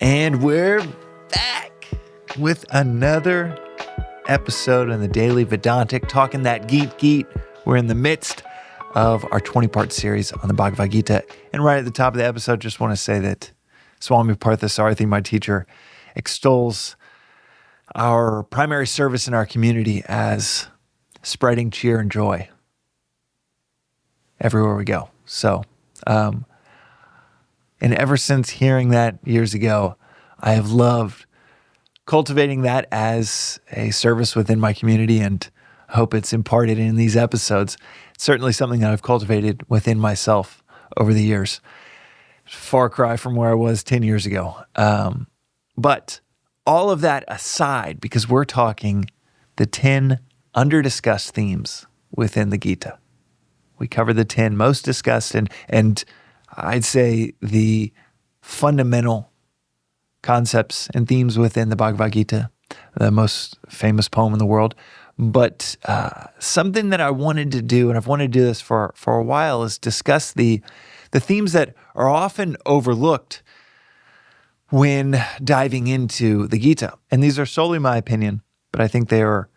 And we're back with another episode in the Daily Vedantic, talking that Geet. We're in the midst of our 20-part series on the Bhagavad Gita. And right at the top of the episode, just want to say that Swami Parthasarathi, my teacher, extols our primary service in our community as spreading cheer and joy everywhere we go. So, and ever since hearing that years ago, I have loved cultivating that as a service within my community, and I hope it's imparted in these episodes. It's certainly something that I've cultivated within myself over the years. Far cry from where I was 10 years ago. But all of that aside, because we're talking the 10 under-discussed themes within the Gita. We covered the 10 most discussed and I'd say the fundamental concepts and themes within the Bhagavad Gita, the most famous poem in the world. But something that I wanted to do, and I've wanted to do this for a while, is discuss the themes that are often overlooked when diving into the Gita. And these are solely my opinion, but I think they are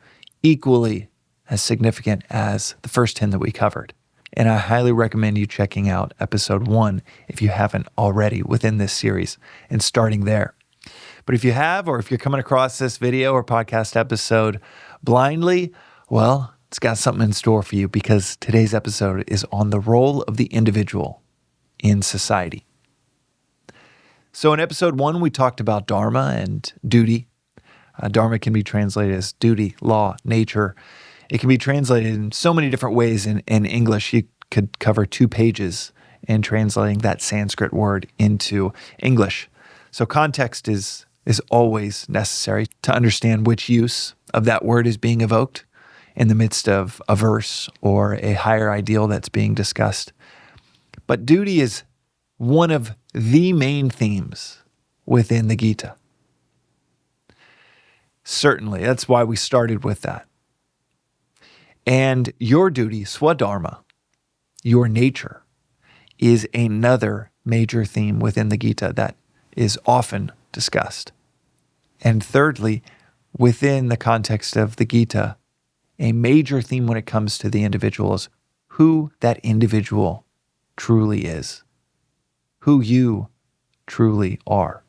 equally as significant as the first 10 that we covered. And I highly recommend you checking out episode 1 if you haven't already within this series and starting there. But if you have, or if you're coming across this video or podcast episode blindly, well, it's got something in store for you, because today's episode is on the role of the individual in society. So in episode 1, we talked about dharma and duty. Dharma can be translated as duty, law, nature. It can be translated in so many different ways in English. You could cover 2 pages in translating that Sanskrit word into English. So context is always necessary to understand which use of that word is being evoked in the midst of a verse or a higher ideal that's being discussed. But duty is one of the main themes within the Gita. Certainly, that's why we started with that. And your duty, swadharma, your nature, is another major theme within the Gita that is often discussed. And thirdly, within the context of the Gita, a major theme when it comes to the individual is who that individual truly is, who you truly are.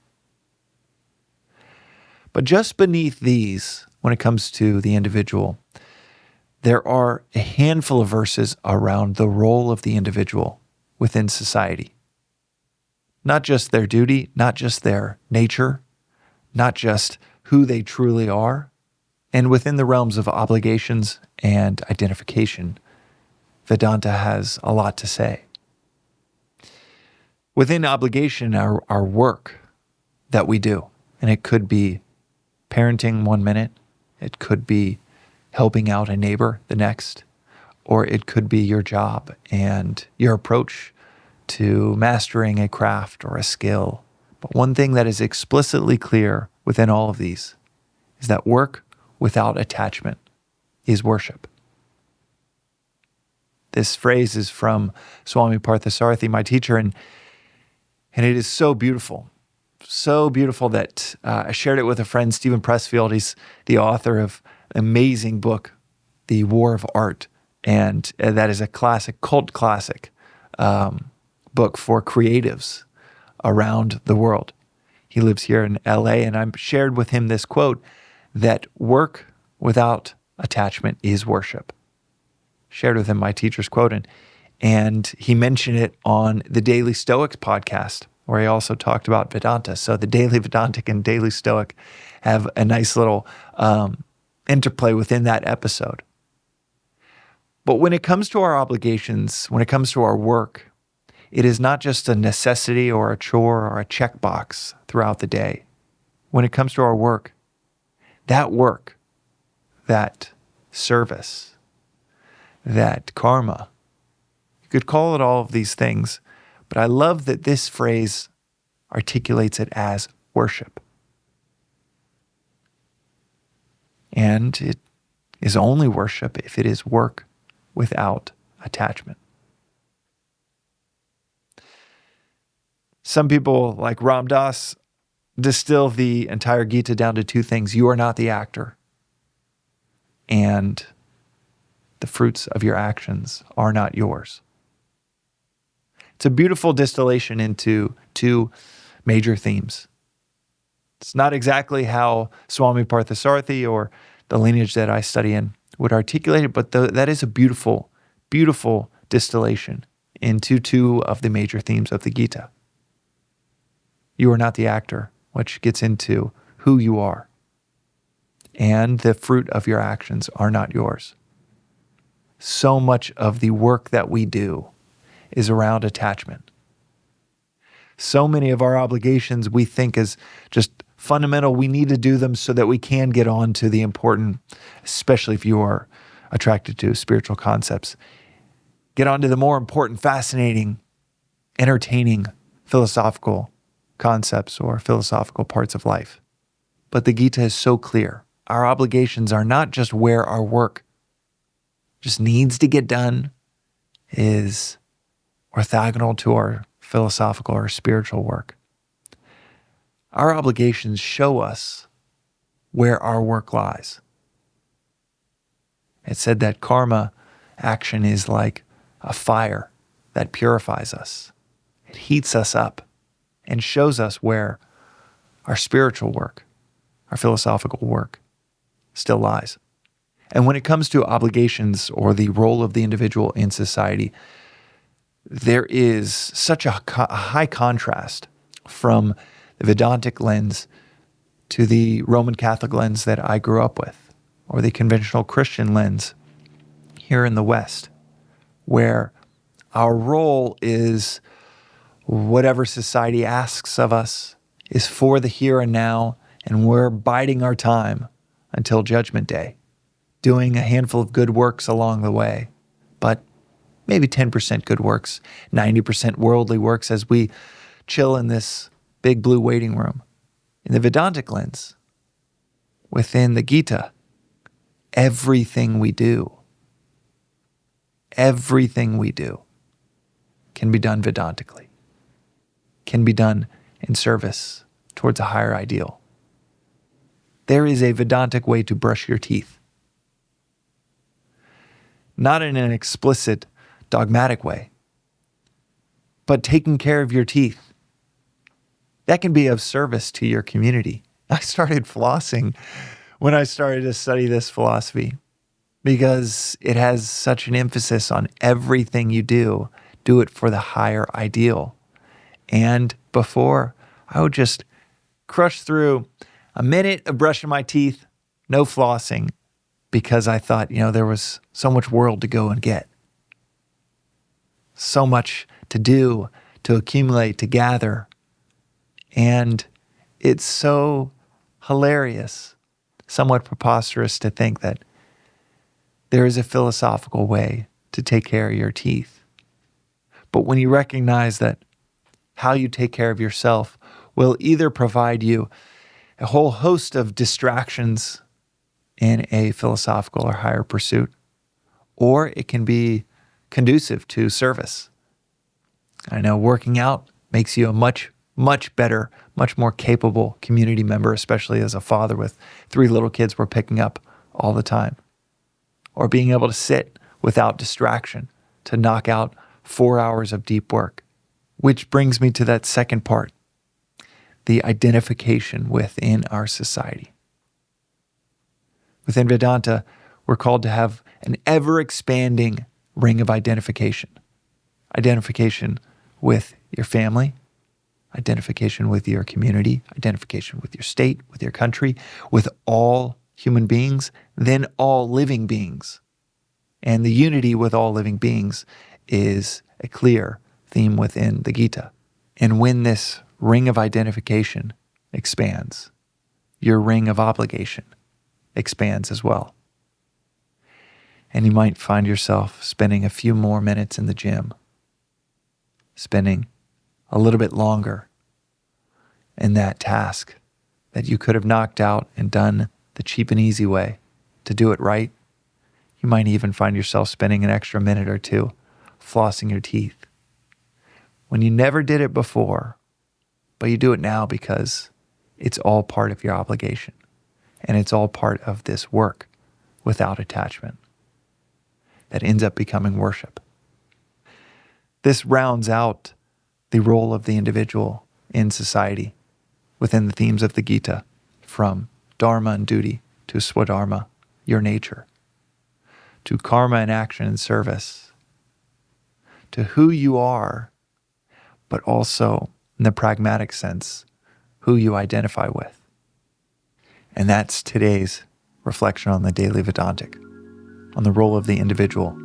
But just beneath these, when it comes to the individual, there are a handful of verses around the role of the individual within society. Not just their duty, not just their nature, not just who they truly are, and within the realms of obligations and identification, Vedanta has a lot to say. Within obligation, our work that we do, and it could be parenting 1 minute, it could be helping out a neighbor the next, or it could be your job and your approach to mastering a craft or a skill. But one thing that is explicitly clear within all of these is that work without attachment is worship. This phrase is from Swami Parthasarathi, my teacher, and it is so beautiful that I shared it with a friend, Stephen Pressfield. He's the author of an amazing book, The War of Art, and that is a classic, cult classic book for creatives around the world. He lives here in LA, and I shared with him this quote that work without attachment is worship. Shared with him my teacher's quote, and he mentioned it on the Daily Stoic podcast, where he also talked about Vedanta. So the Daily Vedantic and Daily Stoic have a nice little interplay within that episode. But when it comes to our obligations, when it comes to our work, it is not just a necessity or a chore or a checkbox throughout the day. When it comes to our work, that service, that karma, you could call it all of these things, but I love that this phrase articulates it as worship. And it is only worship if it is work without attachment. Some people, like Ram Dass, distill the entire Gita down to two things. You are not the actor, and the fruits of your actions are not yours. It's a beautiful distillation into two major themes. It's not exactly how Swami Parthasarathi or the lineage that I study in would articulate it, but that is a beautiful, beautiful distillation into two of the major themes of the Gita. You are not the actor, which gets into who you are, and the fruit of your actions are not yours. So much of the work that we do is around attachment. So many of our obligations we think is just fundamental. We need to do them so that we can get on to the important, especially if you are attracted to spiritual concepts, get on to the more important, fascinating, entertaining philosophical concepts or philosophical parts of life. But the Gita is so clear. Our obligations are not just where our work just needs to get done, is orthogonal to our philosophical or spiritual work. Our obligations show us where our work lies. It said that karma action is like a fire that purifies us. It heats us up and shows us where our spiritual work, our philosophical work, still lies. And when it comes to obligations or the role of the individual in society, there is such a high contrast from the Vedantic lens to the Roman Catholic lens that I grew up with, or the conventional Christian lens here in the West, where our role is whatever society asks of us is for the here and now, and we're biding our time until Judgment Day, doing a handful of good works along the way, but maybe 10% good works, 90% worldly works as we chill in this big blue waiting room. In the Vedantic lens, within the Gita, everything we do can be done Vedantically, can be done in service towards a higher ideal. There is a Vedantic way to brush your teeth. Not in an explicit, dogmatic way, but taking care of your teeth. That can be of service to your community. I started flossing when I started to study this philosophy because it has such an emphasis on everything you do it for the higher ideal. And before, I would just crush through a minute of brushing my teeth, no flossing, because I thought, there was so much world to go and get. So much to do, to accumulate, to gather. And it's so hilarious, somewhat preposterous to think that there is a philosophical way to take care of your teeth. But when you recognize that how you take care of yourself will either provide you a whole host of distractions in a philosophical or higher pursuit, or it can be conducive to service. I know working out makes you a much, much better, much more capable community member, especially as a father with 3 little kids we're picking up all the time. Or being able to sit without distraction to knock out 4 hours of deep work. Which brings me to that second part, the identification within our society. Within Vedanta, we're called to have an ever-expanding ring of identification. Identification with your family, identification with your community, identification with your state, with your country, with all human beings, then all living beings. And the unity with all living beings is a clear theme within the Gita. And when this ring of identification expands, your ring of obligation expands as well. And you might find yourself spending a few more minutes in the gym, spending a little bit longer in that task that you could have knocked out and done the cheap and easy way to do it right. You might even find yourself spending an extra minute or two flossing your teeth when you never did it before, but you do it now because It's all part of your obligation. And it's all part of this work without attachment that ends up becoming worship. This rounds out the role of the individual in society within the themes of the Gita, from dharma and duty to swadharma, your nature, to karma and action and service, to who you are, but also in the pragmatic sense, who you identify with. And that's today's reflection on the Daily Vedantic, on the role of the individual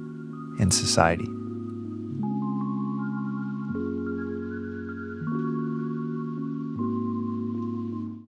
in society.